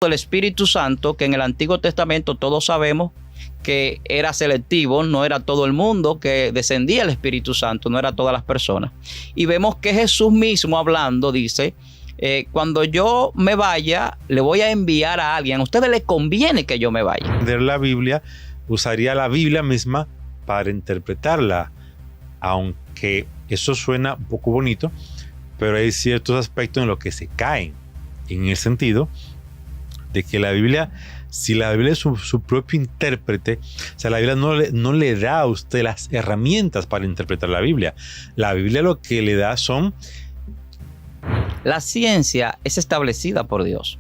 del Espíritu Santo, que en el Antiguo Testamento todos sabemos que era selectivo, no era todo el mundo que descendía el Espíritu Santo, no era todas las personas. Y vemos que Jesús mismo hablando dice, cuando yo me vaya, le voy a enviar a alguien. A ustedes les conviene que yo me vaya. De la Biblia, usaría la Biblia misma para interpretarla, aunque eso suena un poco bonito, pero hay ciertos aspectos en los que se caen, en el sentido de que la Biblia, si la Biblia es su propio intérprete, o sea, la Biblia no le da a usted las herramientas para interpretar la Biblia. La Biblia lo que le da son... La ciencia es establecida por Dios.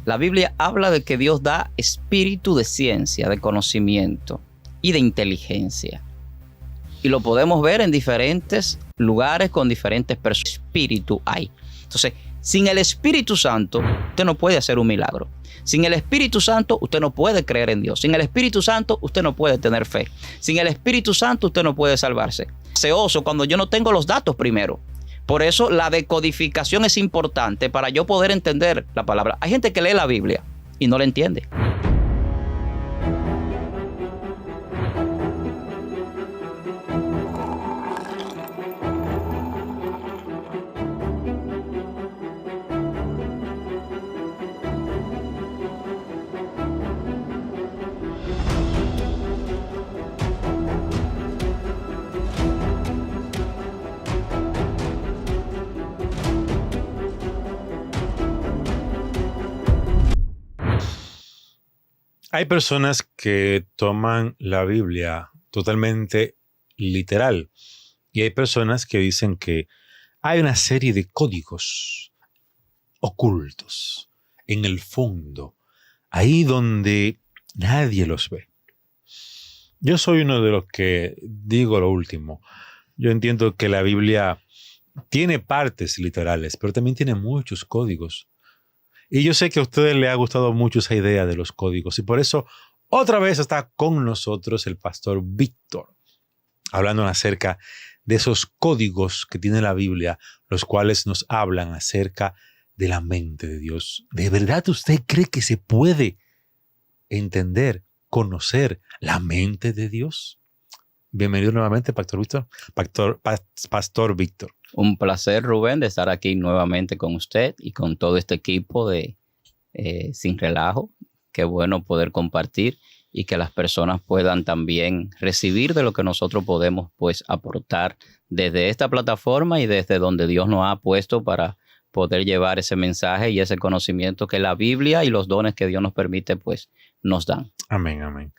La Biblia habla de que Dios da espíritu de ciencia, de conocimiento y de inteligencia. Y lo podemos ver en diferentes lugares con diferentes personas. Espíritu hay. Entonces, sin el Espíritu Santo, usted no puede hacer un milagro. Sin el Espíritu Santo, usted no puede creer en Dios. Sin el Espíritu Santo, usted no puede tener fe. Sin el Espíritu Santo, usted no puede salvarse. Deseoso cuando yo no tengo los datos primero. Por eso la decodificación es importante para yo poder entender la palabra. Hay gente que lee la Biblia y no la entiende. Hay personas que toman la Biblia totalmente literal y hay personas que dicen que hay una serie de códigos ocultos en el fondo, ahí donde nadie los ve. Yo soy uno de los que digo lo último. Yo entiendo que la Biblia tiene partes literales, pero también tiene muchos códigos. Y yo sé que a ustedes les ha gustado mucho esa idea de los códigos y por eso otra vez está con nosotros el pastor Víctor, hablando acerca de esos códigos que tiene la Biblia, los cuales nos hablan acerca de la mente de Dios. ¿De verdad usted cree que se puede entender, conocer la mente de Dios? Bienvenido nuevamente, Pastor Víctor. Pastor Víctor. Un placer, Rubén, de estar aquí nuevamente con usted y con todo este equipo de Sin Relajo. Qué bueno poder compartir y que las personas puedan también recibir de lo que nosotros podemos pues aportar desde esta plataforma y desde donde Dios nos ha puesto para poder llevar ese mensaje y ese conocimiento que la Biblia y los dones que Dios nos permite pues nos dan. Amén, amén.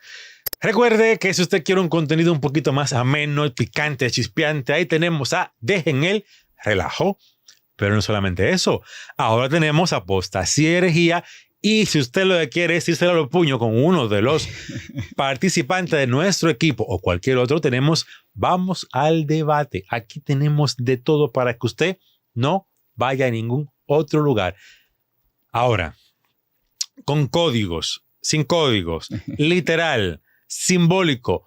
Recuerde que si usted quiere un contenido un poquito más ameno, picante, chispeante, ahí tenemos a Dejen el Relajo. Pero no solamente eso, ahora tenemos Apostasía y Herejía. Y si usted lo que quiere es irse a los puños con uno de los participantes de nuestro equipo o cualquier otro, tenemos Vamos al Debate. Aquí tenemos de todo para que usted no vaya a ningún otro lugar. Ahora, con códigos, sin códigos, literal, simbólico,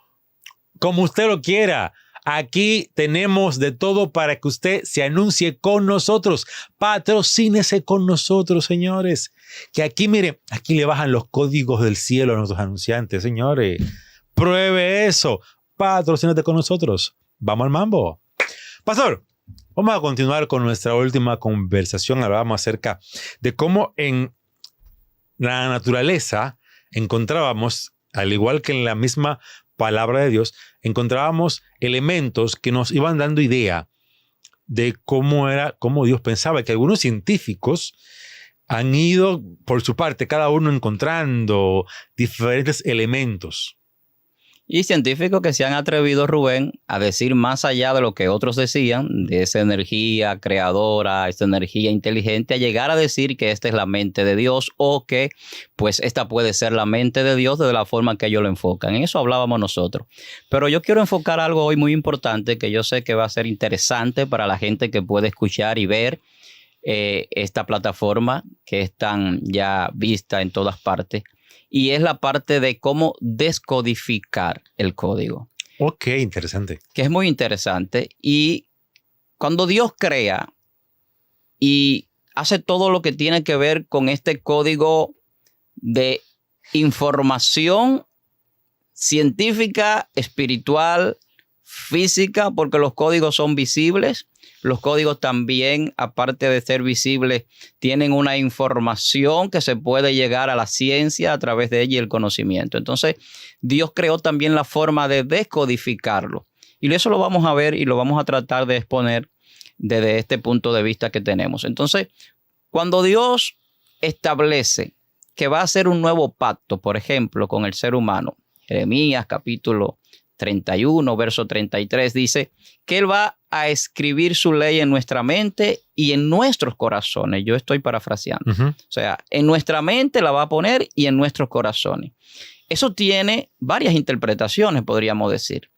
como usted lo quiera. Aquí tenemos de todo para que usted se anuncie con nosotros. Patrocínese con nosotros, señores. Que aquí, mire, aquí le bajan los códigos del cielo a nuestros anunciantes, señores. Pruebe eso. Patrocínate con nosotros. Vamos al mambo. Pastor, vamos a continuar con nuestra última conversación. Hablábamos acerca de cómo en la naturaleza encontrábamos, al igual que en la misma palabra de Dios, encontrábamos elementos que nos iban dando idea de cómo Dios pensaba, que algunos científicos han ido por su parte, cada uno encontrando diferentes elementos. Y científicos que se han atrevido, Rubén, a decir más allá de lo que otros decían, de esa energía creadora, esta energía inteligente, a llegar a decir que esta es la mente de Dios o que pues esta puede ser la mente de Dios de la forma que ellos lo enfocan. En eso hablábamos nosotros. Pero yo quiero enfocar algo hoy muy importante que yo sé que va a ser interesante para la gente que puede escuchar y ver esta plataforma que es tan ya vista en todas partes. Y es la parte de cómo descodificar el código. Ok, interesante. Que es muy interesante. Y cuando Dios crea y hace todo lo que tiene que ver con este código de información científica, espiritual, física, porque los códigos son visibles. Los códigos también, aparte de ser visibles, tienen una información que se puede llegar a la ciencia a través de ella y el conocimiento. Entonces, Dios creó también la forma de descodificarlo. Y eso lo vamos a ver y lo vamos a tratar de exponer desde este punto de vista que tenemos. Entonces, cuando Dios establece que va a hacer un nuevo pacto, por ejemplo, con el ser humano, Jeremías capítulo 31, verso 33, dice que Él va a escribir su ley en nuestra mente y en nuestros corazones. Yo estoy parafraseando. O sea, en nuestra mente la va a poner y en nuestros corazones. Eso tiene varias interpretaciones, podríamos decir.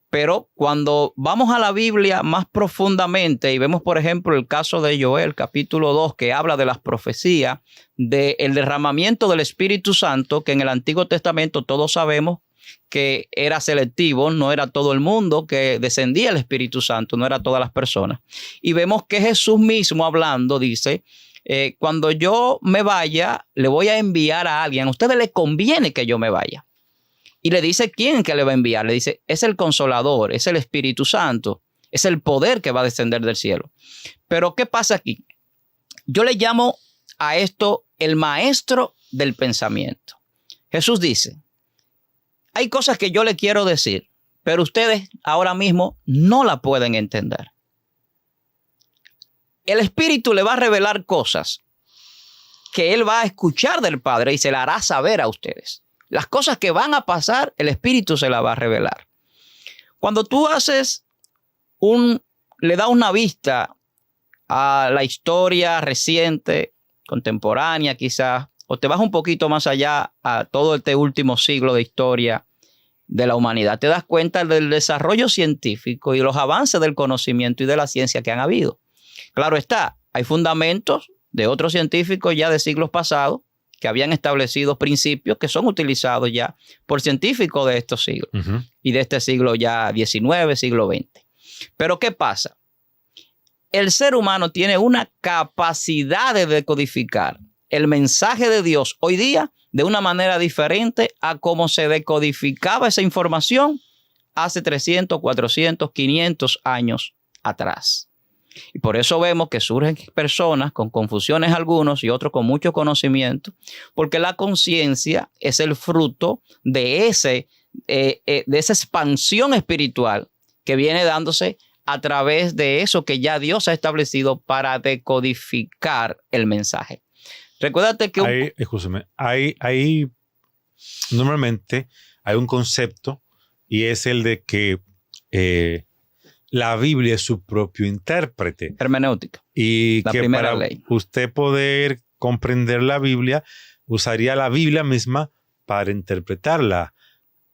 Pero cuando vamos a la Biblia más profundamente y vemos, por ejemplo, el caso de Joel, capítulo 2, que habla de las profecías, del derramamiento del Espíritu Santo, que en el Antiguo Testamento todos sabemos que era selectivo, no era todo el mundo que descendía el Espíritu Santo, no era todas las personas. Y vemos que Jesús mismo hablando dice, cuando yo me vaya, le voy a enviar a alguien. A ustedes les conviene que yo me vaya. Y le dice quién que le va a enviar. Le dice, es el Consolador, es el Espíritu Santo, es el poder que va a descender del cielo. Pero ¿qué pasa aquí? Yo le llamo a esto el maestro del pensamiento. Jesús dice, hay cosas que yo le quiero decir, pero ustedes ahora mismo no la pueden entender. El Espíritu le va a revelar cosas que Él va a escuchar del Padre y se la hará saber a ustedes. Las cosas que van a pasar, el Espíritu se las va a revelar. Cuando tú le das una vista a la historia reciente, contemporánea quizás, o te vas un poquito más allá a todo este último siglo de historia de la humanidad, te das cuenta del desarrollo científico y los avances del conocimiento y de la ciencia que han habido. Claro está, hay fundamentos de otros científicos ya de siglos pasados que habían establecido principios que son utilizados ya por científicos de estos siglos y de este siglo ya XIX, siglo XX. Pero ¿qué pasa? El ser humano tiene una capacidad de decodificar el mensaje de Dios hoy día de una manera diferente a cómo se decodificaba esa información hace 300, 400, 500 años atrás. Y por eso vemos que surgen personas con confusiones algunos y otros con mucho conocimiento, porque la conciencia es el fruto de esa expansión espiritual que viene dándose a través de eso que ya Dios ha establecido para decodificar el mensaje. Recuérdate que... Escúchame, normalmente hay un concepto y es el de que la Biblia es su propio intérprete. Hermenéutica. Y la que primera para ley. usted poder comprender la Biblia, usaría la Biblia misma para interpretarla.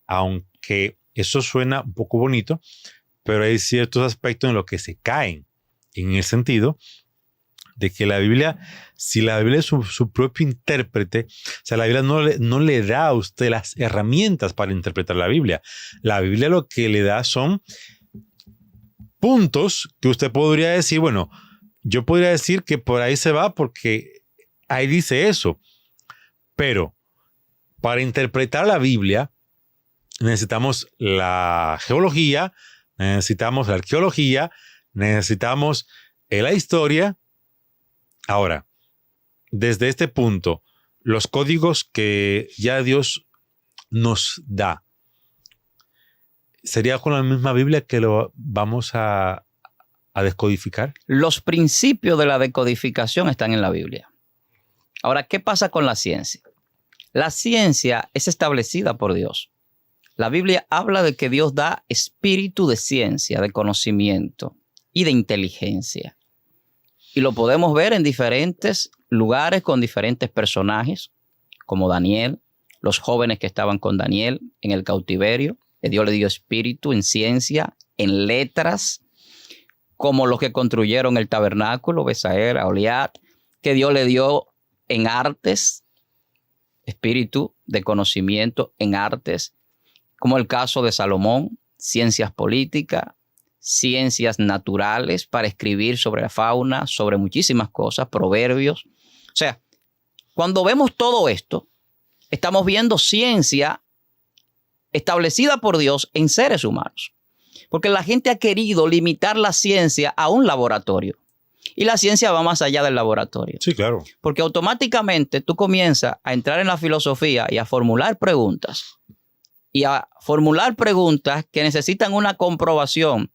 Aunque eso suena un poco bonito, pero hay ciertos aspectos en los que se caen. En el sentido de que la Biblia, si la Biblia es su propio intérprete, o sea, la Biblia no le da a usted las herramientas para interpretar la Biblia. La Biblia lo que le da son puntos que usted podría decir, bueno, yo podría decir que por ahí se va porque ahí dice eso. Pero para interpretar la Biblia necesitamos la geología, necesitamos la arqueología, necesitamos la historia. Ahora, desde este punto, los códigos que ya Dios nos da, ¿sería con la misma Biblia que lo vamos a descodificar? Los principios de la decodificación están en la Biblia. Ahora, ¿qué pasa con la ciencia? La ciencia es establecida por Dios. La Biblia habla de que Dios da espíritu de ciencia, de conocimiento y de inteligencia. Y lo podemos ver en diferentes lugares con diferentes personajes, como Daniel, los jóvenes que estaban con Daniel en el cautiverio, que Dios le dio espíritu en ciencia, en letras, como los que construyeron el tabernáculo, Besaer, Aholiab, que Dios le dio en artes, espíritu de conocimiento en artes, como el caso de Salomón, ciencias políticas, ciencias naturales para escribir sobre la fauna, sobre muchísimas cosas, proverbios. O sea, cuando vemos todo esto, Estamos viendo ciencia establecida por Dios en seres humanos. Porque la gente ha querido limitar la ciencia a un laboratorio. Y la ciencia va más allá del laboratorio. Sí, claro. Porque automáticamente tú comienzas a entrar en la filosofía y a formular preguntas. Y a formular preguntas que necesitan una comprobación.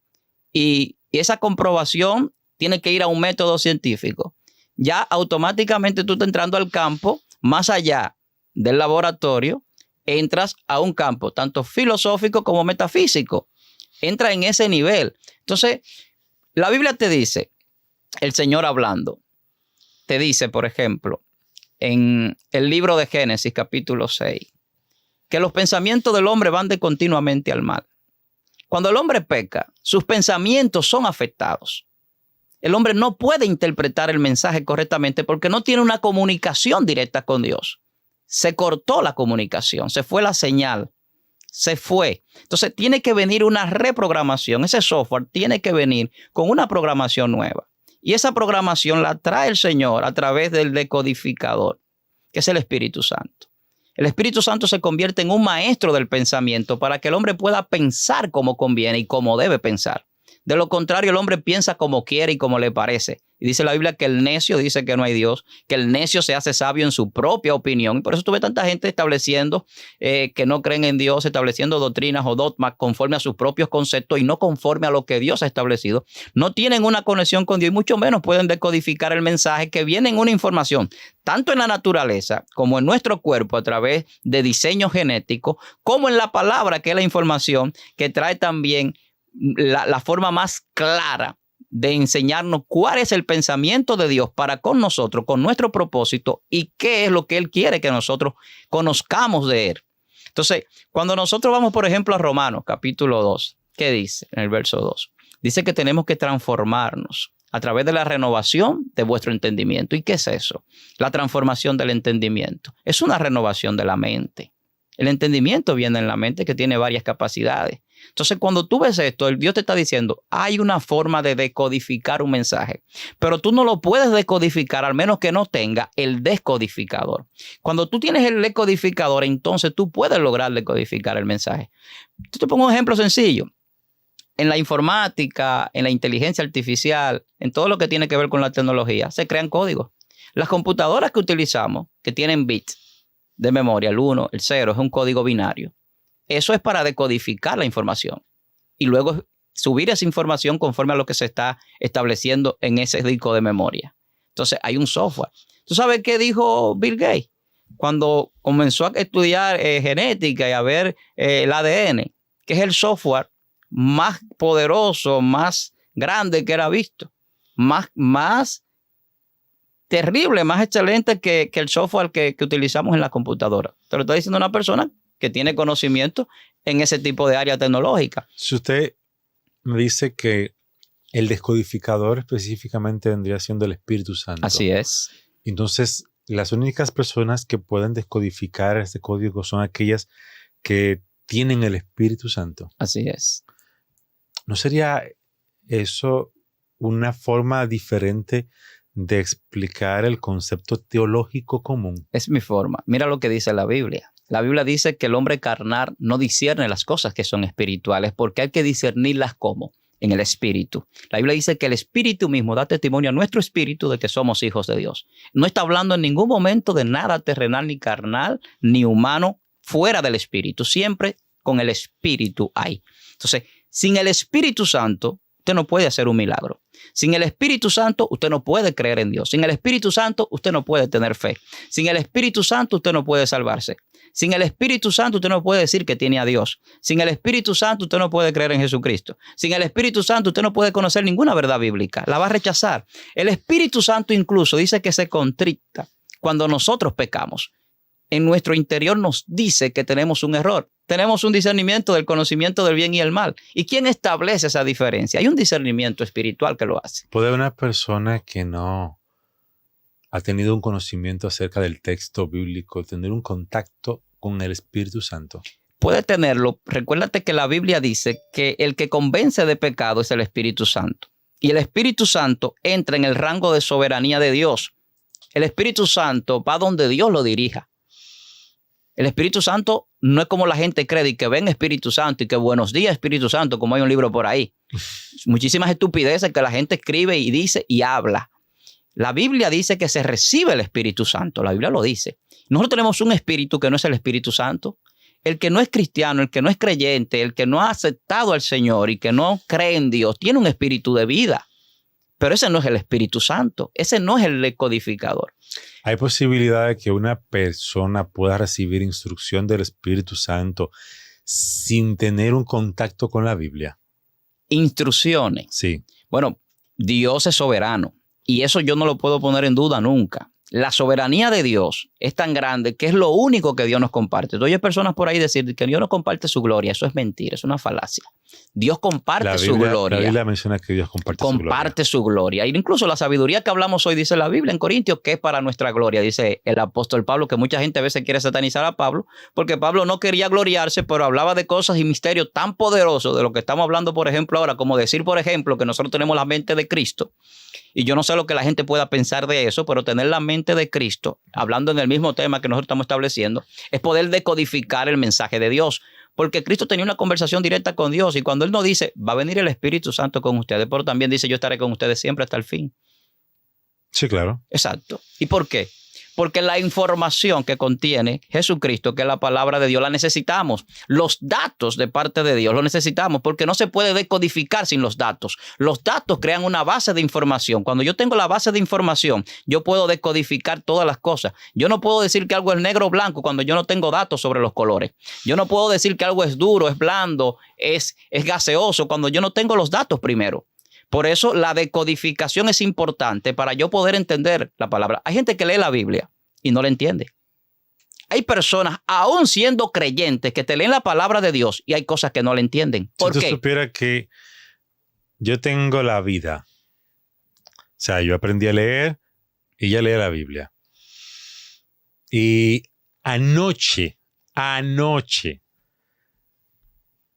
Y esa comprobación tiene que ir a un método científico. Ya automáticamente tú estás entrando al campo más allá del laboratorio. Entras a un campo tanto filosófico como metafísico. Entra en ese nivel. Entonces, la Biblia te dice, el Señor hablando, te dice, por ejemplo, en el libro de Génesis, capítulo 6, que los pensamientos del hombre van de continuamente al mal. Cuando el hombre peca, sus pensamientos son afectados. El hombre no puede interpretar el mensaje correctamente porque no tiene una comunicación directa con Dios. Se cortó la comunicación, se fue la señal. Se fue. Entonces tiene que venir una reprogramación. Ese software tiene que venir con una programación nueva. Y esa programación la trae el Señor a través del decodificador, que es el Espíritu Santo. El Espíritu Santo se convierte en un maestro del pensamiento para que el hombre pueda pensar como conviene y como debe pensar. De lo contrario, el hombre piensa como quiere y como le parece. Y dice la Biblia que el necio dice que no hay Dios, que el necio se hace sabio en su propia opinión. Y por eso tuve tanta gente estableciendo que no creen en Dios, estableciendo doctrinas o dogmas conforme a sus propios conceptos y no conforme a lo que Dios ha establecido. No tienen una conexión con Dios y mucho menos pueden decodificar el mensaje que viene en una información, tanto en la naturaleza como en nuestro cuerpo a través de diseño genético, como en la palabra, que es la información que trae también la forma más clara de enseñarnos cuál es el pensamiento de Dios para con nosotros, con nuestro propósito y qué es lo que Él quiere que nosotros conozcamos de Él. Entonces, cuando nosotros vamos, por ejemplo, a Romanos capítulo 2, ¿qué dice en el verso 2? Dice que tenemos que transformarnos a través de la renovación de vuestro entendimiento. ¿Y qué es eso? La transformación del entendimiento. Es una renovación de la mente. El entendimiento viene en la mente, que tiene varias capacidades. Entonces, cuando tú ves esto, el Dios te está diciendo, hay una forma de decodificar un mensaje, pero tú no lo puedes decodificar al menos que no tenga el descodificador. Cuando tú tienes el decodificador, entonces tú puedes lograr decodificar el mensaje. Yo te pongo un ejemplo sencillo. En la informática, en la inteligencia artificial, en todo lo que tiene que ver con la tecnología, se crean códigos. Las computadoras que utilizamos, que tienen bits de memoria, el 1, el 0, es un código binario. Eso es para decodificar la información y luego subir esa información conforme a lo que se está estableciendo en ese disco de memoria. Entonces hay un software. ¿Tú sabes qué dijo Bill Gates cuando comenzó a estudiar genética y a ver el ADN? Que es el software más poderoso, más grande que era visto, más terrible, más excelente que el software que utilizamos en la computadora. Te lo está diciendo una persona que tiene conocimiento en ese tipo de área tecnológica. Si usted me dice que el descodificador específicamente vendría siendo el Espíritu Santo. Así es. Entonces, las únicas personas que pueden descodificar este código son aquellas que tienen el Espíritu Santo. Así es. ¿No sería eso una forma diferente de explicar el concepto teológico común? Es mi forma. Mira lo que dice la Biblia. La Biblia dice que el hombre carnal no discierne las cosas que son espirituales porque hay que discernirlas como en el espíritu. La Biblia dice que el espíritu mismo da testimonio a nuestro espíritu de que somos hijos de Dios. No está hablando en ningún momento de nada terrenal, ni carnal, ni humano fuera del espíritu. Siempre con el espíritu hay. Entonces, sin el Espíritu Santo, usted no puede hacer un milagro. Sin el Espíritu Santo, usted no puede creer en Dios. Sin el Espíritu Santo, usted no puede tener fe. Sin el Espíritu Santo, usted no puede salvarse. Sin el Espíritu Santo, usted no puede decir que tiene a Dios. Sin el Espíritu Santo, usted no puede creer en Jesucristo. Sin el Espíritu Santo, usted no puede conocer ninguna verdad bíblica. La va a rechazar. El Espíritu Santo incluso dice que se contricta cuando nosotros pecamos. En nuestro interior nos dice que tenemos un error. Tenemos un discernimiento del conocimiento del bien y el mal. ¿Y quién establece esa diferencia? Hay un discernimiento espiritual que lo hace. ¿Puede una persona que no ha tenido un conocimiento acerca del texto bíblico tener un contacto con el Espíritu Santo? Puede tenerlo. Recuérdate que la Biblia dice que el que convence de pecado es el Espíritu Santo. Y el Espíritu Santo entra en el rango de soberanía de Dios. El Espíritu Santo va donde Dios lo dirija. El Espíritu Santo no es como la gente cree y que ven Espíritu Santo y que buenos días Espíritu Santo, como hay un libro por ahí. Muchísimas estupideces que la gente escribe y dice y habla. La Biblia dice que se recibe el Espíritu Santo. La Biblia lo dice. Nosotros tenemos un espíritu que no es el Espíritu Santo. El que no es cristiano, el que no es creyente, el que no ha aceptado al Señor y que no cree en Dios, tiene un espíritu de vida. Pero ese no es el Espíritu Santo. Ese no es el decodificador. ¿Hay posibilidad de que una persona pueda recibir instrucción del Espíritu Santo sin tener un contacto con la Biblia? Instrucciones. Sí. Bueno, Dios es soberano y eso yo no lo puedo poner en duda nunca. La soberanía de Dios es tan grande que es lo único que Dios nos comparte. Tú oyes personas por ahí decir que Dios no comparte su gloria. Eso es mentira, es una falacia. Dios comparte su gloria. La Biblia menciona que Dios comparte su gloria. Y incluso la sabiduría que hablamos hoy, dice la Biblia en Corintios, que es para nuestra gloria. Dice el apóstol Pablo, que mucha gente a veces quiere satanizar a Pablo, porque Pablo no quería gloriarse, pero hablaba de cosas y misterios tan poderosos de lo que estamos hablando, por ejemplo, ahora, como decir, por ejemplo, que nosotros tenemos la mente de Cristo. Y yo no sé lo que la gente pueda pensar de eso, pero tener la mente de Cristo, hablando en el mismo tema que nosotros estamos estableciendo, es poder decodificar el mensaje de Dios. Porque Cristo tenía una conversación directa con Dios y cuando Él nos dice, va a venir el Espíritu Santo con ustedes, pero también dice, yo estaré con ustedes siempre hasta el fin. Sí, claro. Exacto. ¿Y por qué? Porque la información que contiene Jesucristo, que es la palabra de Dios, la necesitamos. Los datos de parte de Dios los necesitamos porque no se puede decodificar sin los datos. Los datos crean una base de información. Cuando yo tengo la base de información, yo puedo decodificar todas las cosas. Yo no puedo decir que algo es negro o blanco cuando yo no tengo datos sobre los colores. Yo no puedo decir que algo es duro, es blando, es gaseoso cuando yo no tengo los datos primero. Por eso la decodificación es importante para yo poder entender la palabra. Hay gente que lee la Biblia y no la entiende. Hay personas, aún siendo creyentes, que te leen la palabra de Dios y hay cosas que no la entienden. ¿Por qué? Si tú supieras que yo tengo la vida. O sea, yo aprendí a leer y ya leía la Biblia. Y anoche,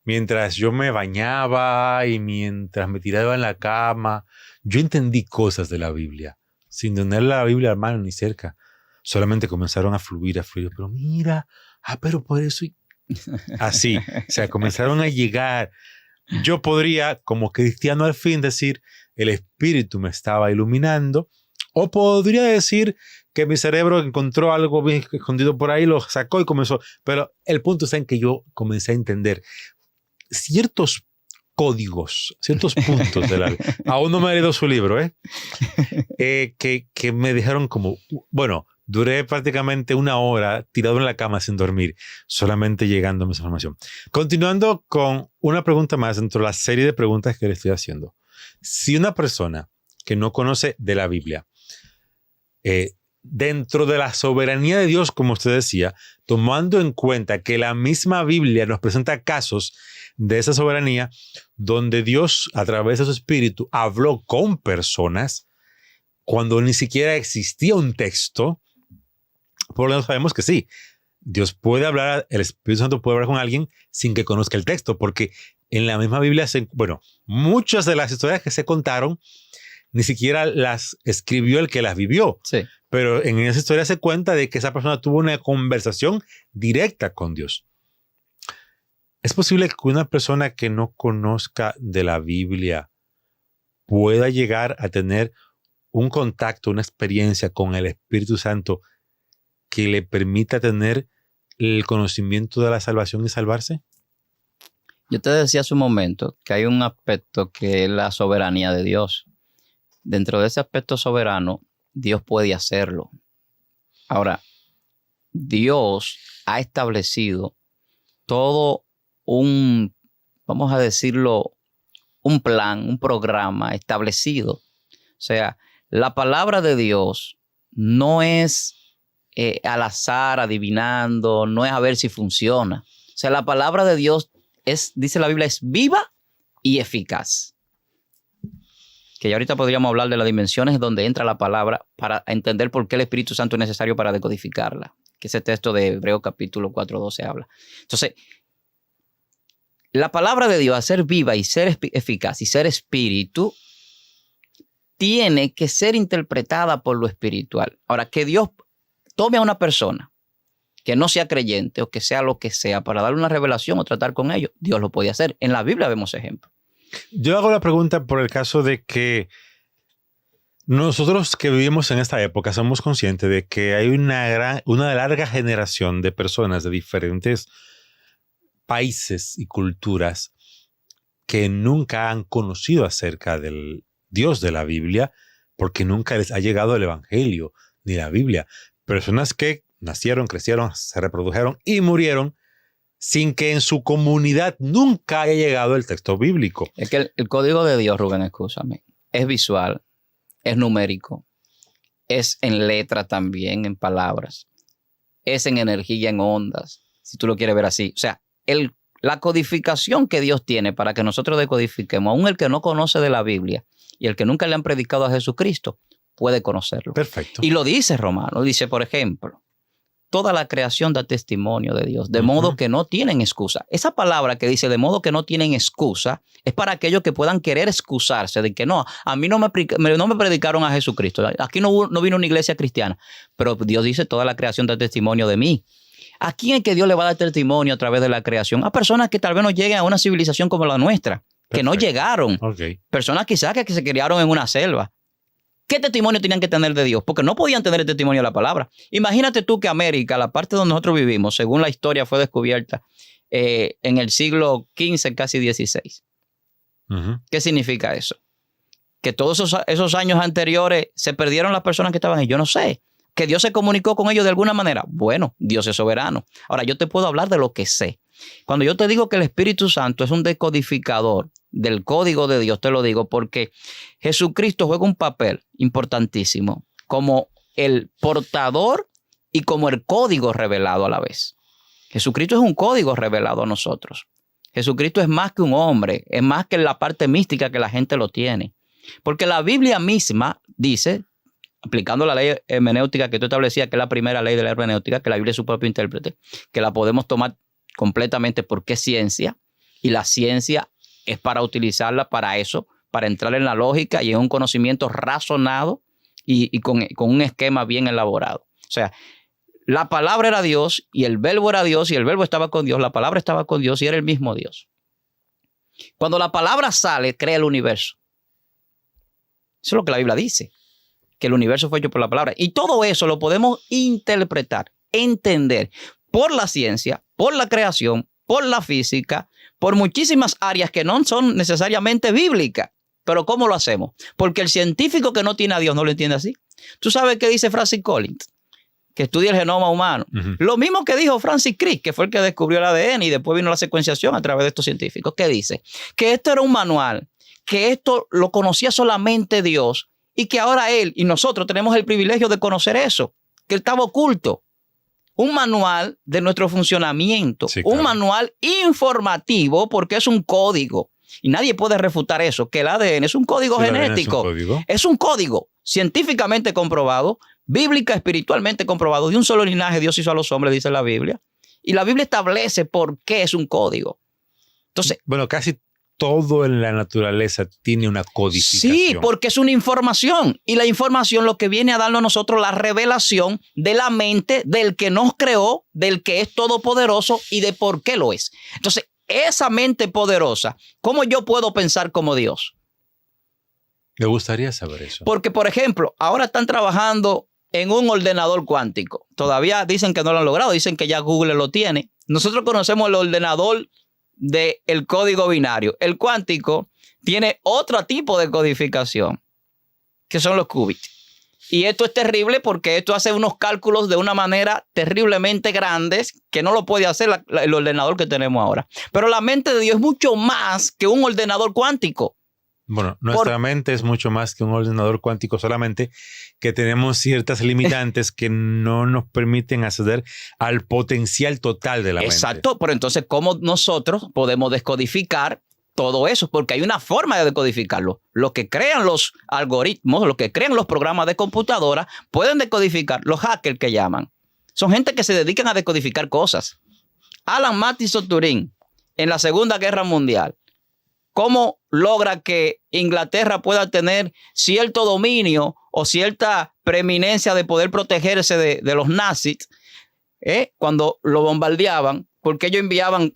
mientras yo me bañaba y mientras me tiraba en la cama, yo entendí cosas de la Biblia, sin tener la Biblia, hermano, ni cerca. Solamente comenzaron a fluir, pero mira, pero por eso... Así, o sea, comenzaron a llegar. Yo podría, como cristiano al fin, decir, el Espíritu me estaba iluminando, o podría decir que mi cerebro encontró algo bien escondido por ahí, lo sacó y comenzó. Pero el punto está en que yo comencé a entender ciertos códigos, ciertos puntos de la vida. Aún no me he leído su libro, que me dejaron como, bueno, duré prácticamente 1 hora tirado en la cama sin dormir, solamente llegando a esa información. Continuando con una pregunta más dentro de la serie de preguntas que le estoy haciendo. Si una persona que no conoce de la Biblia, dentro de la soberanía de Dios, como usted decía, tomando en cuenta que la misma Biblia nos presenta casos de esa soberanía, donde Dios, a través de su Espíritu, habló con personas cuando ni siquiera existía un texto. Por lo menos sabemos que sí, Dios puede hablar, el Espíritu Santo puede hablar con alguien sin que conozca el texto, porque en la misma Biblia, muchas de las historias que se contaron, ni siquiera las escribió el que las vivió. Sí. Pero en esa historia se cuenta de que esa persona tuvo una conversación directa con Dios. ¿Es posible que una persona que no conozca de la Biblia pueda llegar a tener un contacto, una experiencia con el Espíritu Santo que le permita tener el conocimiento de la salvación y salvarse? Yo te decía hace un momento que hay un aspecto que es la soberanía de Dios. Dentro de ese aspecto soberano, Dios puede hacerlo. Ahora, Dios ha establecido todo vamos a decirlo, un plan, un programa establecido. O sea, la palabra de Dios no es al azar, adivinando, no es a ver si funciona. O sea, la palabra de Dios dice la Biblia, es viva y eficaz. Que ya ahorita podríamos hablar de las dimensiones donde entra la palabra para entender por qué el Espíritu Santo es necesario para decodificarla. Que ese texto de Hebreos capítulo 4:12 habla. Entonces, la palabra de Dios, a ser viva y ser eficaz y ser espíritu, tiene que ser interpretada por lo espiritual. Ahora, que Dios tome a una persona que no sea creyente o que sea lo que sea, para darle una revelación o tratar con ellos, Dios lo podía hacer. En la Biblia vemos ejemplos. Yo hago la pregunta por el caso de que nosotros que vivimos en esta época somos conscientes de que hay una larga generación de personas de diferentes países y culturas que nunca han conocido acerca del Dios de la Biblia porque nunca les ha llegado el Evangelio ni la Biblia. Personas que nacieron, crecieron, se reprodujeron y murieron sin que en su comunidad nunca haya llegado el texto bíblico. Es que el código de Dios, Rubén, escúchame, es visual, es numérico, es en letra también, en palabras, es en energía, en ondas, si tú lo quieres ver así. O sea, la codificación que Dios tiene para que nosotros decodifiquemos, aún el que no conoce de la Biblia y el que nunca le han predicado a Jesucristo, puede conocerlo. Perfecto. Y lo dice Romano, dice, por ejemplo, toda la creación da testimonio de Dios, de modo que no tienen excusa. Esa palabra que dice de modo que no tienen excusa es para aquellos que puedan querer excusarse de que no, a mí no me predicaron a Jesucristo. Aquí no vino una iglesia cristiana, pero Dios dice toda la creación da testimonio de mí. ¿A quién es que Dios le va a dar testimonio a través de la creación? A personas que tal vez no lleguen a una civilización como la nuestra, que no llegaron. Okay. Personas quizás que se criaron en una selva. ¿Qué testimonio tenían que tener de Dios? Porque no podían tener el testimonio de la palabra. Imagínate tú que América, la parte donde nosotros vivimos, según la historia fue descubierta en el siglo XV, casi XVI. ¿Qué significa eso? Que todos esos años anteriores se perdieron las personas que estaban ahí. Yo no sé. ¿Que Dios se comunicó con ellos de alguna manera? Bueno, Dios es soberano. Ahora, yo te puedo hablar de lo que sé. Cuando yo te digo que el Espíritu Santo es un decodificador del código de Dios, te lo digo porque Jesucristo juega un papel importantísimo como el portador y como el código revelado a la vez. Jesucristo es un código revelado a nosotros. Jesucristo es más que un hombre, es más que la parte mística que la gente lo tiene. Porque la Biblia misma dice, aplicando la ley hermenéutica que tú establecías, que es la primera ley de la hermenéutica, que la Biblia es su propio intérprete, que la podemos tomar completamente porque es ciencia, y la ciencia es para utilizarla para eso, para entrar en la lógica y en un conocimiento razonado y con un esquema bien elaborado. O sea, la palabra era Dios y el verbo era Dios y el verbo estaba con Dios, la palabra estaba con Dios y era el mismo Dios. Cuando la palabra sale, crea el universo. Eso es lo que la Biblia dice, que el universo fue hecho por la palabra. Y todo eso lo podemos interpretar, entender por la ciencia, por la creación, por la física, por muchísimas áreas que no son necesariamente bíblicas. Pero ¿cómo lo hacemos? Porque el científico que no tiene a Dios no lo entiende así. ¿Tú sabes qué dice Francis Collins? Que estudia el genoma humano. Lo mismo que dijo Francis Crick, que fue el que descubrió el ADN y después vino la secuenciación a través de estos científicos. ¿Qué dice? Que esto era un manual, que esto lo conocía solamente Dios y que ahora él y nosotros tenemos el privilegio de conocer eso, que él estaba oculto. Un manual de nuestro funcionamiento, sí, claro. Un manual informativo porque es un código. Y nadie puede refutar eso, que el ADN es un código genético. Es un código científicamente comprobado, bíblica, espiritualmente comprobado. De un solo linaje Dios hizo a los hombres, dice la Biblia. Y la Biblia establece por qué es un código. Entonces, bueno, casi todo en la naturaleza tiene una codificación. Sí, porque es una información. Y la información lo que viene a darnos a nosotros la revelación de la mente del que nos creó, del que es todopoderoso y de por qué lo es. Entonces, esa mente poderosa, ¿cómo yo puedo pensar como Dios? Me gustaría saber eso. Porque, por ejemplo, ahora están trabajando en un ordenador cuántico. Todavía dicen que no lo han logrado, dicen que ya Google lo tiene. Nosotros conocemos el ordenador del código binario. El cuántico tiene otro tipo de codificación, que son los qubits. Y esto es terrible porque esto hace unos cálculos de una manera terriblemente grandes que no lo puede hacer el ordenador que tenemos ahora. Pero la mente de Dios es mucho más que un ordenador cuántico. Bueno, nuestra mente es mucho más que un ordenador cuántico, solamente que tenemos ciertas limitantes que no nos permiten acceder al potencial total de la mente. Exacto, pero entonces, ¿cómo nosotros podemos descodificar todo eso? Porque hay una forma de decodificarlo. Los que crean los algoritmos, los que crean los programas de computadora, pueden decodificar. Los hackers que llaman, son gente que se dedican a decodificar cosas. Alan Matheson Turing, en la Segunda Guerra Mundial, ¿cómo logra que Inglaterra pueda tener cierto dominio o cierta preeminencia de poder protegerse de los nazis? cuando lo bombardeaban, ¿por qué ellos enviaban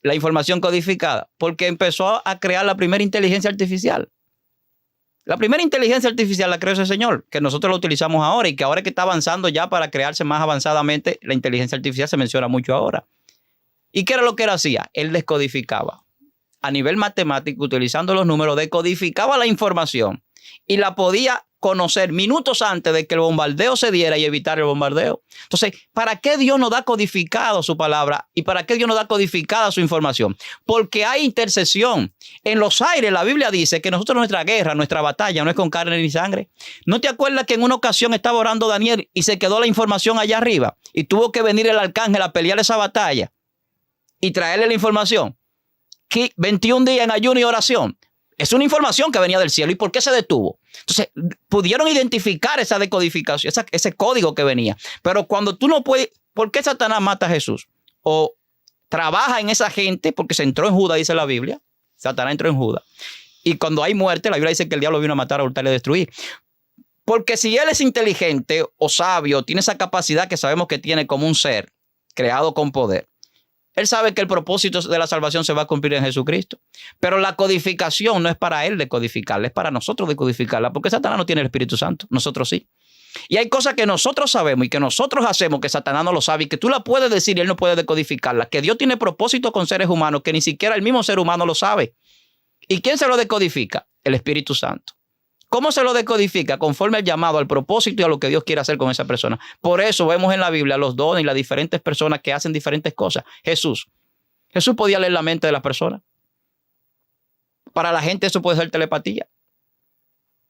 la información codificada? Porque empezó a crear la primera inteligencia artificial. La primera inteligencia artificial la creó ese señor, que nosotros lo utilizamos ahora y que ahora que está avanzando ya para crearse más avanzadamente, la inteligencia artificial se menciona mucho ahora. ¿Y qué era lo que él hacía? Él descodificaba. A nivel matemático, utilizando los números, decodificaba la información y la podía conocer minutos antes de que el bombardeo se diera y evitar el bombardeo. Entonces, ¿para qué Dios nos da codificado su palabra y para qué Dios nos da codificada su información? Porque hay intercesión. En los aires la Biblia dice que nosotros nuestra guerra, nuestra batalla no es con carne ni sangre. ¿No te acuerdas que en una ocasión estaba orando Daniel y se quedó la información allá arriba y tuvo que venir el arcángel a pelear esa batalla y traerle la información? 21 días en ayuno y oración. Es una información que venía del cielo. ¿Y por qué se detuvo? Entonces, pudieron identificar esa decodificación, ese código que venía. Pero cuando tú no puedes, ¿por qué Satanás mata a Jesús? O trabaja en esa gente, porque se entró en Judas, dice la Biblia. Satanás entró en Judas. Y cuando hay muerte, la Biblia dice que el diablo vino a matar, a hurtar y a destruir. Porque si él es inteligente o sabio, tiene esa capacidad que sabemos que tiene como un ser creado con poder, él sabe que el propósito de la salvación se va a cumplir en Jesucristo. Pero la codificación no es para él decodificarla, es para nosotros decodificarla, porque Satanás no tiene el Espíritu Santo, nosotros sí. Y hay cosas que nosotros sabemos y que nosotros hacemos que Satanás no lo sabe y que tú la puedes decir y él no puede decodificarla. Que Dios tiene propósito con seres humanos que ni siquiera el mismo ser humano lo sabe. ¿Y quién se lo decodifica? El Espíritu Santo. ¿Cómo se lo decodifica? Conforme al llamado, al propósito y a lo que Dios quiere hacer con esa persona. Por eso vemos en la Biblia los dones y las diferentes personas que hacen diferentes cosas. Jesús podía leer la mente de las personas. Para la gente eso puede ser telepatía.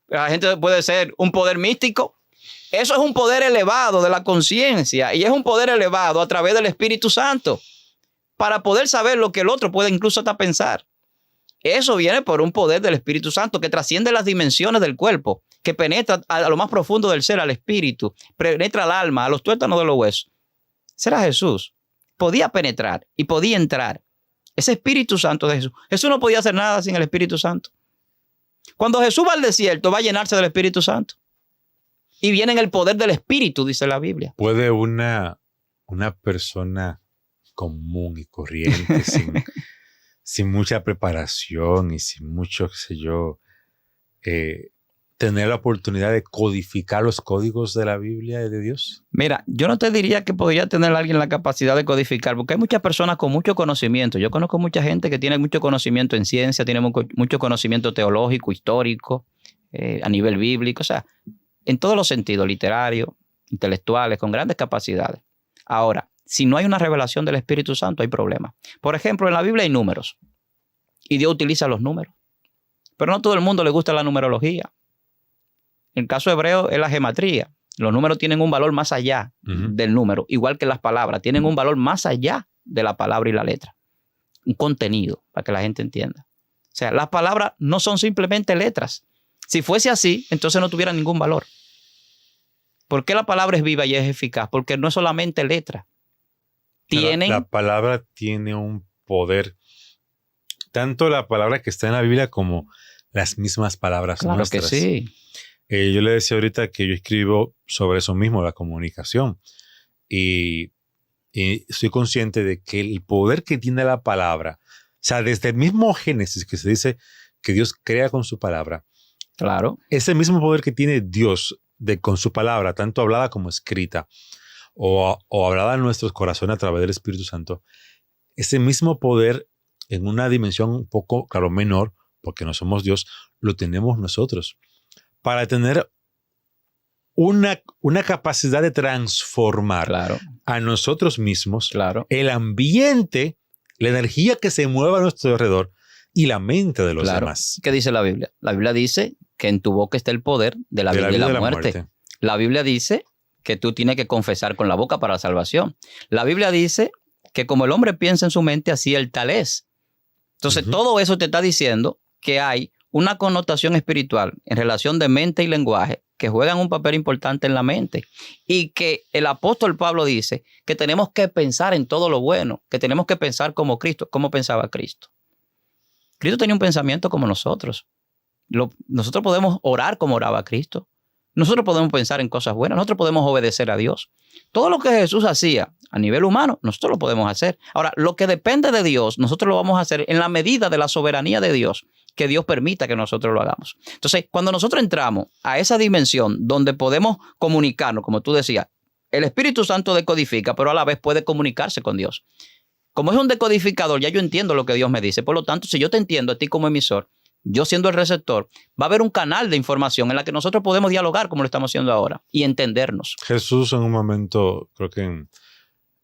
Para la gente puede ser un poder místico. Eso es un poder elevado de la conciencia y es un poder elevado a través del Espíritu Santo para poder saber lo que el otro puede incluso hasta pensar. Eso viene por un poder del Espíritu Santo que trasciende las dimensiones del cuerpo, que penetra a lo más profundo del ser, al espíritu, penetra al alma, a los tuétanos de los huesos. Será Jesús. Podía penetrar y podía entrar. Ese Espíritu Santo de Jesús. Jesús no podía hacer nada sin el Espíritu Santo. Cuando Jesús va al desierto, va a llenarse del Espíritu Santo. Y viene en el poder del Espíritu, dice la Biblia. ¿Puede una persona común y corriente, sin mucha preparación y sin mucho, qué sé yo, tener la oportunidad de codificar los códigos de la Biblia y de Dios? Mira, yo no te diría que podría tener alguien la capacidad de codificar, porque hay muchas personas con mucho conocimiento. Yo conozco mucha gente que tiene mucho conocimiento en ciencia, tiene mucho conocimiento teológico, histórico, a nivel bíblico, o sea, en todos los sentidos, literario, intelectuales, con grandes capacidades. Ahora, si no hay una revelación del Espíritu Santo, hay problemas. Por ejemplo, en la Biblia hay números y Dios utiliza los números. Pero no todo el mundo le gusta la numerología. En el caso hebreo es la gematría. Los números tienen un valor más allá del número, igual que las palabras. Tienen un valor más allá de la palabra y la letra. Un contenido, para que la gente entienda. O sea, las palabras no son simplemente letras. Si fuese así, entonces no tuviera ningún valor. ¿Por qué la palabra es viva y es eficaz? Porque no es solamente letra. La palabra tiene un poder. Tanto la palabra que está en la Biblia como las mismas palabras nuestras. Claro que sí. Yo le decía ahorita que yo escribo sobre eso mismo, la comunicación. Y estoy consciente de que el poder que tiene la palabra, o sea, desde el mismo Génesis que se dice que Dios crea con su palabra. Claro. Ese mismo poder que tiene Dios con su palabra, tanto hablada como escrita, o hablada en nuestros corazones a través del Espíritu Santo, ese mismo poder en una dimensión un poco, claro, menor, porque no somos Dios, lo tenemos nosotros. Para tener una capacidad de transformar a nosotros mismos, el ambiente, la energía que se mueve a nuestro alrededor y la mente de los demás. ¿Qué dice la Biblia? La Biblia dice que en tu boca está el poder de la vida y la muerte. La Biblia dice que tú tienes que confesar con la boca para la salvación. La Biblia dice que como el hombre piensa en su mente, así el tal es. Entonces, todo eso te está diciendo que hay una connotación espiritual en relación de mente y lenguaje que juegan un papel importante en la mente y que el apóstol Pablo dice que tenemos que pensar en todo lo bueno, que tenemos que pensar como Cristo. ¿Cómo pensaba Cristo? Cristo tenía un pensamiento como nosotros. Nosotros podemos orar como oraba Cristo. Nosotros podemos pensar en cosas buenas. Nosotros podemos obedecer a Dios. Todo lo que Jesús hacía, A nivel humano, nosotros lo podemos hacer. Ahora, lo que depende de Dios, nosotros lo vamos a hacer en la medida de la soberanía de Dios, que Dios permita que nosotros lo hagamos. Entonces, cuando nosotros entramos a esa dimensión donde podemos comunicarnos, como tú decías, el Espíritu Santo decodifica, pero a la vez puede comunicarse con Dios. Como es un decodificador, ya yo entiendo lo que Dios me dice. Por lo tanto, si yo te entiendo a ti como emisor, yo siendo el receptor, va a haber un canal de información en la que nosotros podemos dialogar como lo estamos haciendo ahora y entendernos. Jesús en un momento, creo que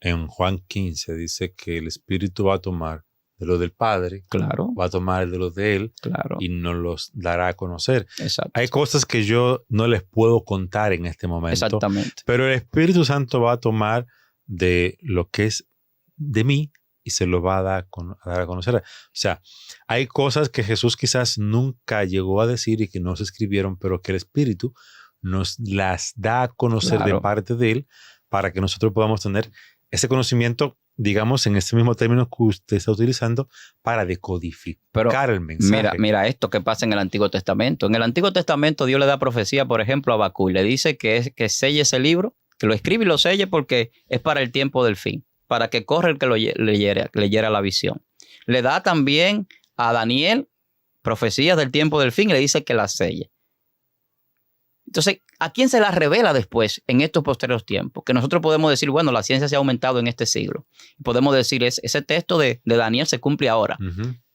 en Juan 15, dice que el Espíritu va a tomar de lo del Padre, Claro, va a tomar de lo de Él claro. y nos los dará a conocer. Exacto. Hay cosas que yo no les puedo contar en este momento, Exactamente. pero el Espíritu Santo va a tomar de lo que es de mí y se lo va a dar a conocer. O sea, hay cosas que Jesús quizás nunca llegó a decir y que no se escribieron, pero que el Espíritu nos las da a conocer de parte de Él para que nosotros podamos tener ese conocimiento, digamos, en este mismo término que usted está utilizando, para decodificar el mensaje. Mira esto que pasa en el Antiguo Testamento. En el Antiguo Testamento Dios le da profecía, por ejemplo, a Habacuc. Le dice que selle ese libro, que lo escribe y lo selle porque es para el tiempo del fin, para que corra el que lo leyera la visión. Le da también a Daniel profecías del tiempo del fin y le dice que las selle. Entonces, ¿a quién se las revela después en estos posteriores tiempos? Que nosotros podemos decir, bueno, la ciencia se ha aumentado en este siglo. Podemos decir, ese texto de Daniel se cumple ahora,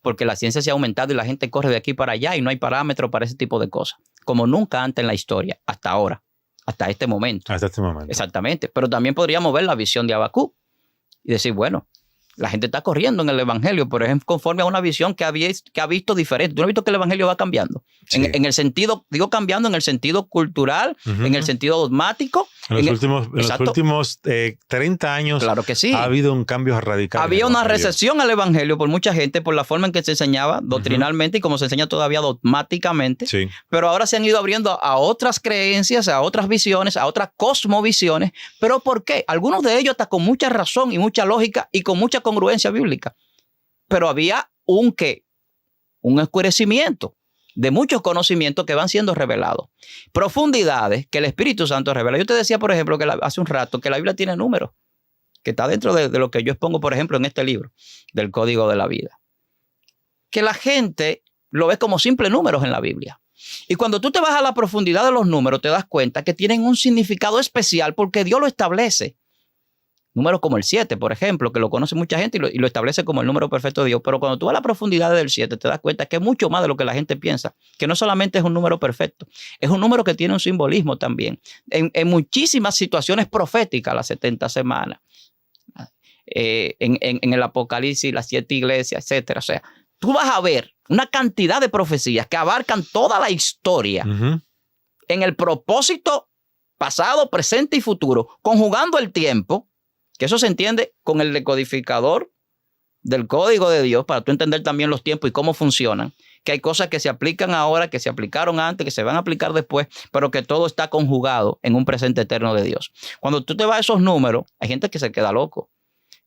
porque la ciencia se ha aumentado y la gente corre de aquí para allá y no hay parámetros para ese tipo de cosas, como nunca antes en la historia, hasta ahora, hasta este momento. Hasta este momento. Exactamente. Pero también podríamos ver la visión de Habacuc y decir, bueno, la gente está corriendo en el evangelio, por ejemplo, conforme a una visión que ha visto diferente. ¿Tú no has visto que el evangelio va cambiando? Sí. En el sentido, digo cambiando en el sentido cultural, en el sentido dogmático. En los últimos 30 años, claro que sí, ha habido un cambio radical. Había una recesión al evangelio por mucha gente, por la forma en que se enseñaba doctrinalmente y como se enseña todavía dogmáticamente. Sí. Pero ahora se han ido abriendo a otras creencias, a otras visiones, a otras cosmovisiones. ¿Pero por qué? Algunos de ellos hasta con mucha razón y mucha lógica y con mucha congruencia bíblica. Pero había un oscurecimiento de muchos conocimientos que van siendo revelados. Profundidades que el Espíritu Santo revela. Yo te decía, por ejemplo, que hace un rato que la Biblia tiene números, que está dentro de lo que yo expongo, por ejemplo, en este libro, del Código de la Vida. Que la gente lo ve como simples números en la Biblia. Y cuando tú te vas a la profundidad de los números, te das cuenta que tienen un significado especial porque Dios lo establece. Números como el 7, por ejemplo, que lo conoce mucha gente y lo establece como el número perfecto de Dios. Pero cuando tú vas a la profundidad del 7, te das cuenta que es mucho más de lo que la gente piensa. Que no solamente es un número perfecto, es un número que tiene un simbolismo también. En muchísimas situaciones proféticas, las 70 semanas, en el Apocalipsis, las 7 iglesias, etcétera. O sea, tú vas a ver una cantidad de profecías que abarcan toda la historia en el propósito pasado, presente y futuro, conjugando el tiempo. Que eso se entiende con el decodificador del código de Dios para tú entender también los tiempos y cómo funcionan. Que hay cosas que se aplican ahora, que se aplicaron antes, que se van a aplicar después, pero que todo está conjugado en un presente eterno de Dios. Cuando tú te vas a esos números, hay gente que se queda loco,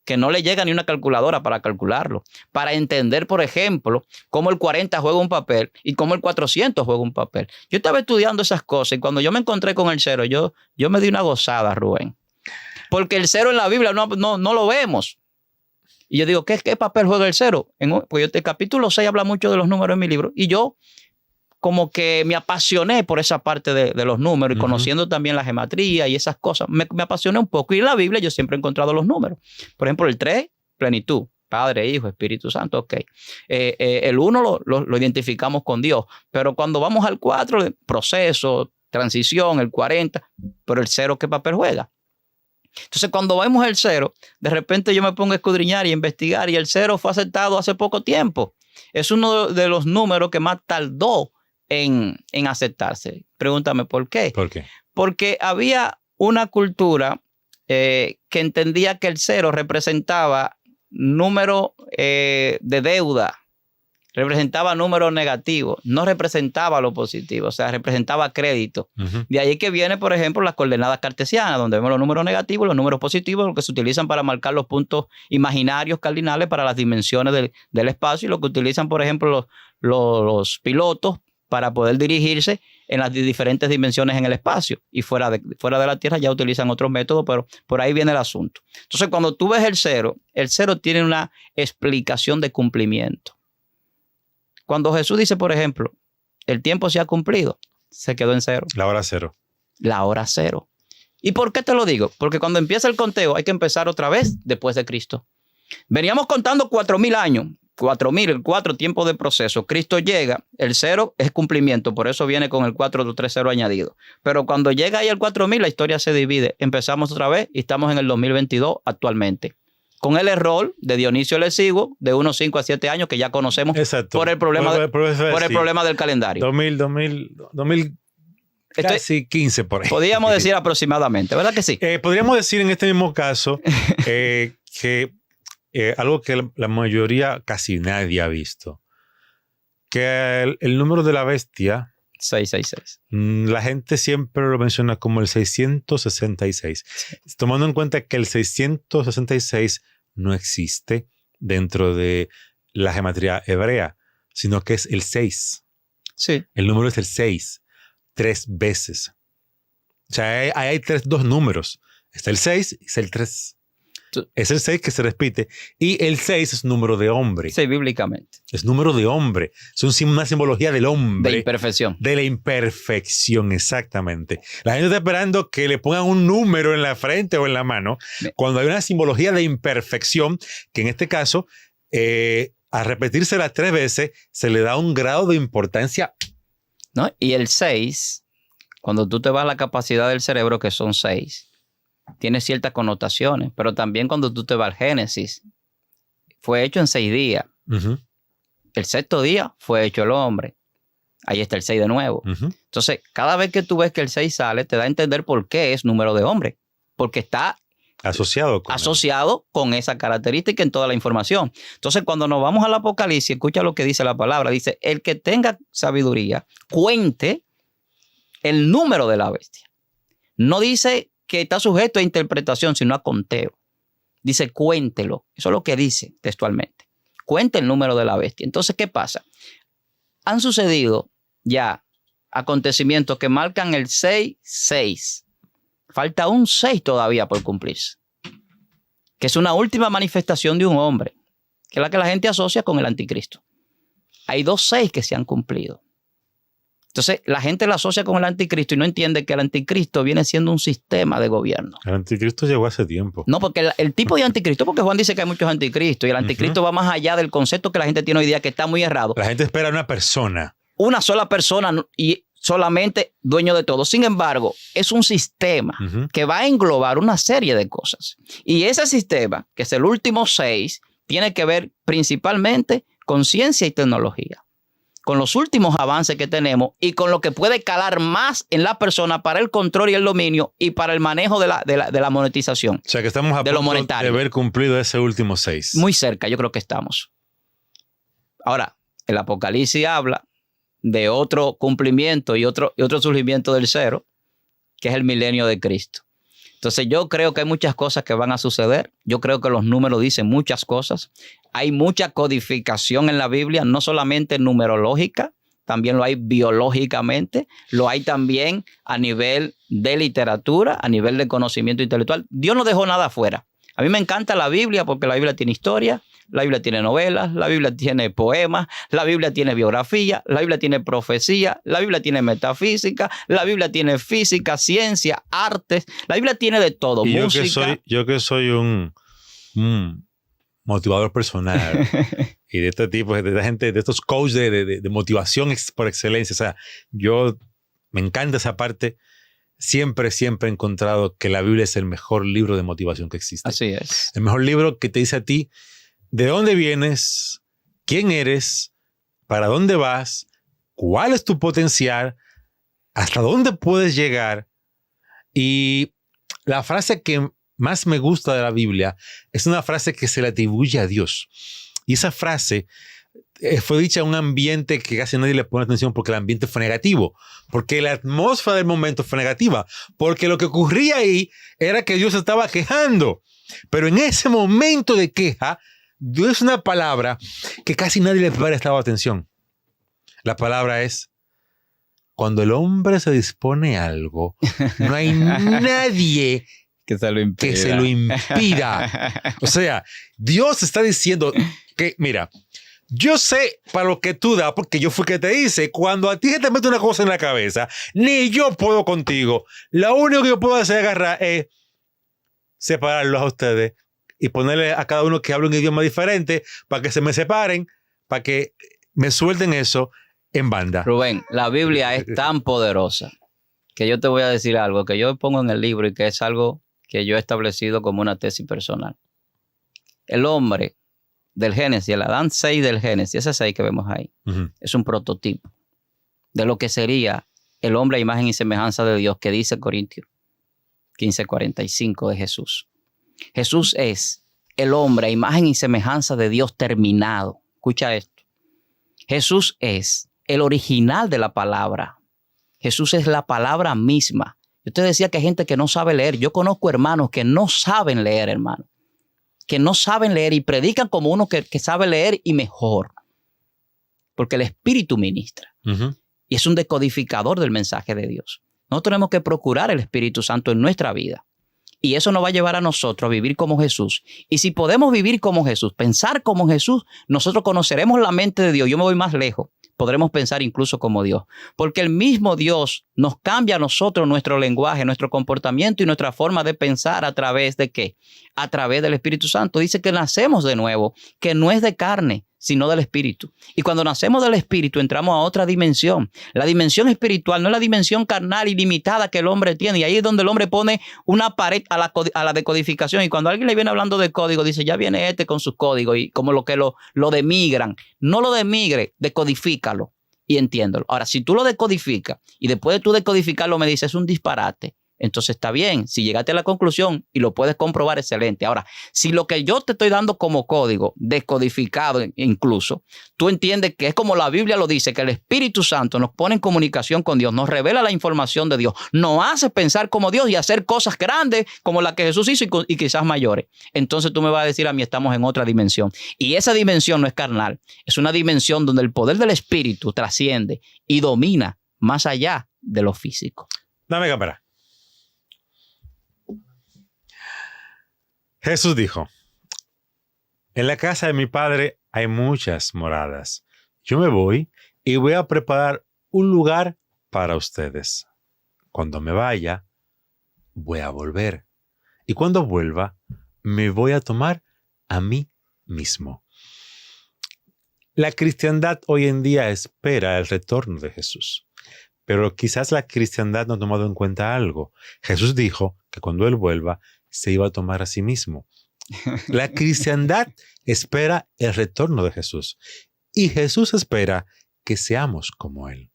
que no le llega ni una calculadora para calcularlo, para entender, por ejemplo, cómo el 40 juega un papel y cómo el 400 juega un papel. Yo estaba estudiando esas cosas y cuando yo me encontré con el 0, yo me di una gozada, Rubén. Porque el 0 en la Biblia no lo vemos. Y yo digo, ¿qué papel juega el 0? Pues el capítulo 6 habla mucho de los números en mi libro. Y yo como que me apasioné por esa parte de los números y conociendo también la gematría y esas cosas. Me apasioné un poco. Y en la Biblia yo siempre he encontrado los números. Por ejemplo, el 3, plenitud. Padre, Hijo, Espíritu Santo, ok. El 1 lo identificamos con Dios. Pero cuando vamos al 4, proceso, transición, el 40. Pero el 0, ¿qué papel juega? Entonces, cuando vemos el 0, de repente yo me pongo a escudriñar y a investigar y el 0 fue aceptado hace poco tiempo. Es uno de los números que más tardó en aceptarse. Pregúntame, ¿por qué? ¿Por qué? Porque había una cultura que entendía que el 0 representaba número de deuda, representaba números negativos, no representaba lo positivo, o sea, representaba crédito. De ahí que viene, por ejemplo, las coordenadas cartesianas, donde vemos los números negativos, los números positivos, lo que se utilizan para marcar los puntos imaginarios cardinales para las dimensiones del espacio y lo que utilizan, por ejemplo, los pilotos para poder dirigirse en las diferentes dimensiones en el espacio. Y fuera de la Tierra ya utilizan otros métodos, pero por ahí viene el asunto. Entonces, cuando tú ves el cero tiene una explicación de cumplimiento. Cuando Jesús dice, por ejemplo, el tiempo se ha cumplido, se quedó en cero. La hora cero. La hora cero. ¿Y por qué te lo digo? Porque cuando empieza el conteo hay que empezar otra vez después de Cristo. Veníamos contando 4,000 años. 4,000, el 4 tiempo de proceso. Cristo llega, el 0 es cumplimiento, por eso viene con el 430 añadido. Pero cuando llega ahí el 4,000, la historia se divide. Empezamos otra vez y estamos en el 2022 actualmente. Con el error de Dionisio el Exiguo de unos 5 a 7 años que ya conocemos. Exacto. Por el problema, problema del calendario. 2000 casi 15 por ahí. Podríamos decir aproximadamente, ¿verdad que sí? Podríamos decir en este mismo caso que algo que la mayoría, casi nadie ha visto, que el número de la bestia, 666. La gente siempre lo menciona como el 666, tomando en cuenta que el 666 no existe dentro de la gematría hebrea, sino que es el 6. Sí. El número es el 6, 3 veces. O sea, hay dos números. Está el 6 y está el 3. Es el 6 que se repite. Y el 6 es número de hombre. Sí, bíblicamente. Es número de hombre. Es una simbología del hombre. De imperfección. De la imperfección, exactamente. La gente está esperando que le pongan un número en la frente o en la mano, cuando hay una simbología de imperfección, que en este caso, a repetírsela 3 veces, se le da un grado de importancia. ¿No? Y el 6, cuando tú te vas a la capacidad del cerebro, que son 6, tiene ciertas connotaciones, pero también cuando tú te vas al Génesis, fue hecho en 6 días. Uh-huh. El 6º día fue hecho el hombre. Ahí está el 6 de nuevo. Uh-huh. Entonces, cada vez que tú ves que el 6 sale, te da a entender por qué es número de hombre. Porque está asociado con esa característica en toda la información. Entonces, cuando nos vamos al Apocalipsis, escucha lo que dice la palabra. Dice, el que tenga sabiduría, cuente el número de la bestia. No dice que está sujeto a interpretación, sino a conteo. Dice, cuéntelo. Eso es lo que dice textualmente. Cuente el número de la bestia. Entonces, ¿qué pasa? Han sucedido ya acontecimientos que marcan el 6-6. Falta un 6 todavía por cumplirse. Que es una última manifestación de un hombre, que es la que la gente asocia con el anticristo. Hay 2 6 que se han cumplido. Entonces, la gente la asocia con el anticristo y no entiende que el anticristo viene siendo un sistema de gobierno. El anticristo llegó hace tiempo. No, porque el tipo de anticristo, porque Juan dice que hay muchos anticristos y el anticristo va más allá del concepto que la gente tiene hoy día, que está muy errado. La gente espera una persona. Una sola persona y solamente dueño de todo. Sin embargo, es un sistema que va a englobar una serie de cosas. Y ese sistema, que es el último 6, tiene que ver principalmente con ciencia y tecnología, con los últimos avances que tenemos y con lo que puede calar más en la persona para el control y el dominio y para el manejo de la monetización. O sea que estamos a punto de haber cumplido ese último 6. Muy cerca, yo creo que estamos. Ahora, el Apocalipsis habla de otro cumplimiento y otro surgimiento del 0, que es el milenio de Cristo. Entonces yo creo que hay muchas cosas que van a suceder. Yo creo que los números dicen muchas cosas. Hay mucha codificación en la Biblia, no solamente numerológica, también lo hay biológicamente, lo hay también a nivel de literatura, a nivel de conocimiento intelectual. Dios no dejó nada afuera. A mí me encanta la Biblia porque la Biblia tiene historia, la Biblia tiene novelas, la Biblia tiene poemas, la Biblia tiene biografía, la Biblia tiene profecía, la Biblia tiene metafísica, la Biblia tiene física, ciencia, artes, la Biblia tiene de todo, y música. Yo que soy un motivador personal y de este tipo, de esta gente, de estos coaches de motivación por excelencia, o sea, yo me encanta esa parte. Siempre he encontrado que la Biblia es el mejor libro de motivación que existe. Así es. El mejor libro que te dice a ti de dónde vienes, quién eres, para dónde vas, cuál es tu potencial, hasta dónde puedes llegar. Y la frase que más me gusta de la Biblia es una frase que se le atribuye a Dios. Y esa frase fue dicha en un ambiente que casi nadie le pone atención porque el ambiente fue negativo, porque la atmósfera del momento fue negativa, porque lo que ocurría ahí era que Dios estaba quejando. Pero en ese momento de queja, Dios es una palabra que casi nadie le prestaba atención. La palabra es cuando el hombre se dispone a algo, no hay nadie que se lo impida. O sea, Dios está diciendo que, mira, yo sé para lo que tú das, porque yo fui que te hice. Cuando a ti se te mete una cosa en la cabeza, ni yo puedo contigo. Lo único que yo puedo hacer es agarrar es separarlos a ustedes y ponerle a cada uno que hable un idioma diferente para que se me separen, para que me suelten eso en banda. Rubén, la Biblia es tan poderosa que yo te voy a decir algo que yo pongo en el libro y que es algo que yo he establecido como una tesis personal. El hombre del Génesis, el Adán 6 del Génesis, ese 6 que vemos ahí, es un prototipo de lo que sería el hombre a imagen y semejanza de Dios que dice Corintios 15:45 de Jesús. Jesús es el hombre a imagen y semejanza de Dios terminado. Escucha esto. Jesús es el original de la palabra. Jesús es la palabra misma. Yo te decía que hay gente que no sabe leer. Yo conozco hermanos que no saben leer, hermano. Que no saben leer y predican como uno que sabe leer y mejor. Porque el Espíritu ministra. Y es un decodificador del mensaje de Dios. Nosotros tenemos que procurar el Espíritu Santo en nuestra vida. Y eso nos va a llevar a nosotros a vivir como Jesús. Y si podemos vivir como Jesús, pensar como Jesús, nosotros conoceremos la mente de Dios. Yo me voy más lejos. Podremos pensar incluso como Dios. Porque el mismo Dios nos cambia a nosotros nuestro lenguaje, nuestro comportamiento y nuestra forma de pensar a través de ¿qué? A través del Espíritu Santo. Dice que nacemos de nuevo, que no es de carne, sino del Espíritu. Y cuando nacemos del Espíritu entramos a otra dimensión. La dimensión espiritual no es la dimensión carnal y limitada que el hombre tiene. Y ahí es donde el hombre pone una pared a la decodificación. Y cuando alguien le viene hablando de código, dice, ya viene este con sus códigos. Y como lo que lo demigran. No lo demigre, decodifícalo y entiéndelo. Ahora, si tú lo decodificas y después de tú decodificarlo me dices es un disparate, entonces está bien. Si llegaste a la conclusión y lo puedes comprobar, excelente. Ahora, si lo que yo te estoy dando como código, descodificado incluso, tú entiendes que es como la Biblia lo dice, que el Espíritu Santo nos pone en comunicación con Dios, nos revela la información de Dios, nos hace pensar como Dios y hacer cosas grandes como las que Jesús hizo y quizás mayores. Entonces tú me vas a decir a mí, estamos en otra dimensión. Y esa dimensión no es carnal, es una dimensión donde el poder del Espíritu trasciende y domina más allá de lo físico. Dame cámara. Jesús dijo, en la casa de mi Padre hay muchas moradas. Yo me voy y voy a preparar un lugar para ustedes. Cuando me vaya, voy a volver. Y cuando vuelva, me voy a tomar a mí mismo. La cristiandad hoy en día espera el retorno de Jesús. Pero quizás la cristiandad no ha tomado en cuenta algo. Jesús dijo que cuando Él vuelva, se iba a tomar a sí mismo. La cristiandad espera el retorno de Jesús. Y Jesús espera que seamos como Él.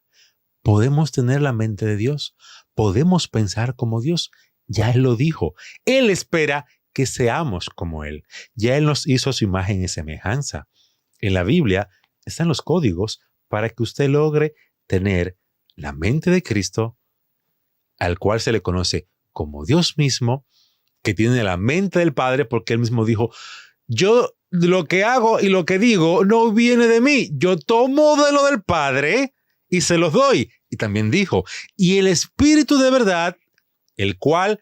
Podemos tener la mente de Dios. Podemos pensar como Dios. Ya Él lo dijo. Él espera que seamos como Él. Ya Él nos hizo su imagen y semejanza. En la Biblia están los códigos para que usted logre tener la mente de Cristo, al cual se le conoce como Dios mismo, que tiene la mente del Padre, porque Él mismo dijo, yo lo que hago y lo que digo no viene de mí. Yo tomo de lo del Padre y se los doy. Y también dijo, y el Espíritu de verdad, el cual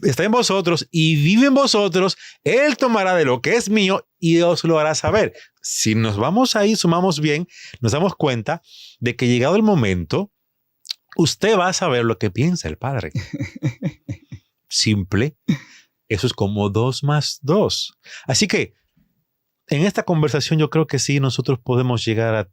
está en vosotros y vive en vosotros, Él tomará de lo que es mío y os lo hará saber. Si nos vamos ahí, sumamos bien, nos damos cuenta de que llegado el momento, usted va a saber lo que piensa el Padre. Simple. Eso es como 2 más 2. Así que en esta conversación yo creo que sí nosotros podemos llegar a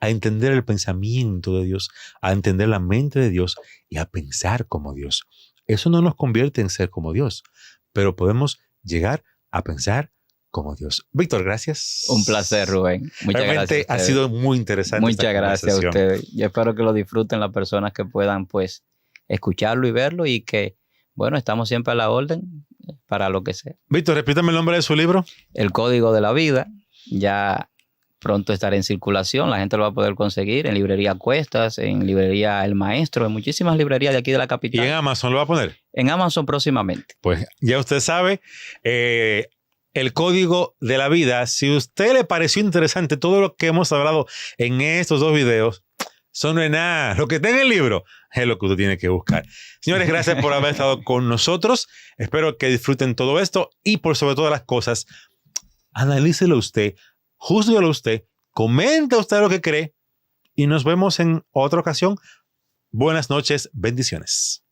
entender el pensamiento de Dios, a entender la mente de Dios y a pensar como Dios. Eso no nos convierte en ser como Dios, pero podemos llegar a pensar como Dios. Víctor, gracias. Un placer, Rubén. Muchas Realmente gracias. Ha sido muy interesante. Muchas gracias a ustedes. Yo espero que lo disfruten las personas que puedan, pues, escucharlo y verlo y que, bueno, estamos siempre a la orden para lo que sea. Víctor, repítame el nombre de su libro. El Código de la Vida. Ya pronto estará en circulación. La gente lo va a poder conseguir en librería Cuestas, en librería El Maestro, en muchísimas librerías de aquí de la capital. ¿Y en Amazon lo va a poner? En Amazon próximamente. Pues ya usted sabe, el Código de la Vida. Si a usted le pareció interesante todo lo que hemos hablado en estos 2 videos, Eso no es nada. Lo que está en el libro es lo que usted tiene que buscar. Señores, gracias por haber estado con nosotros. Espero que disfruten todo esto y por sobre todas las cosas, analícelo usted, júzguelo usted, comenta usted lo que cree y nos vemos en otra ocasión. Buenas noches, bendiciones.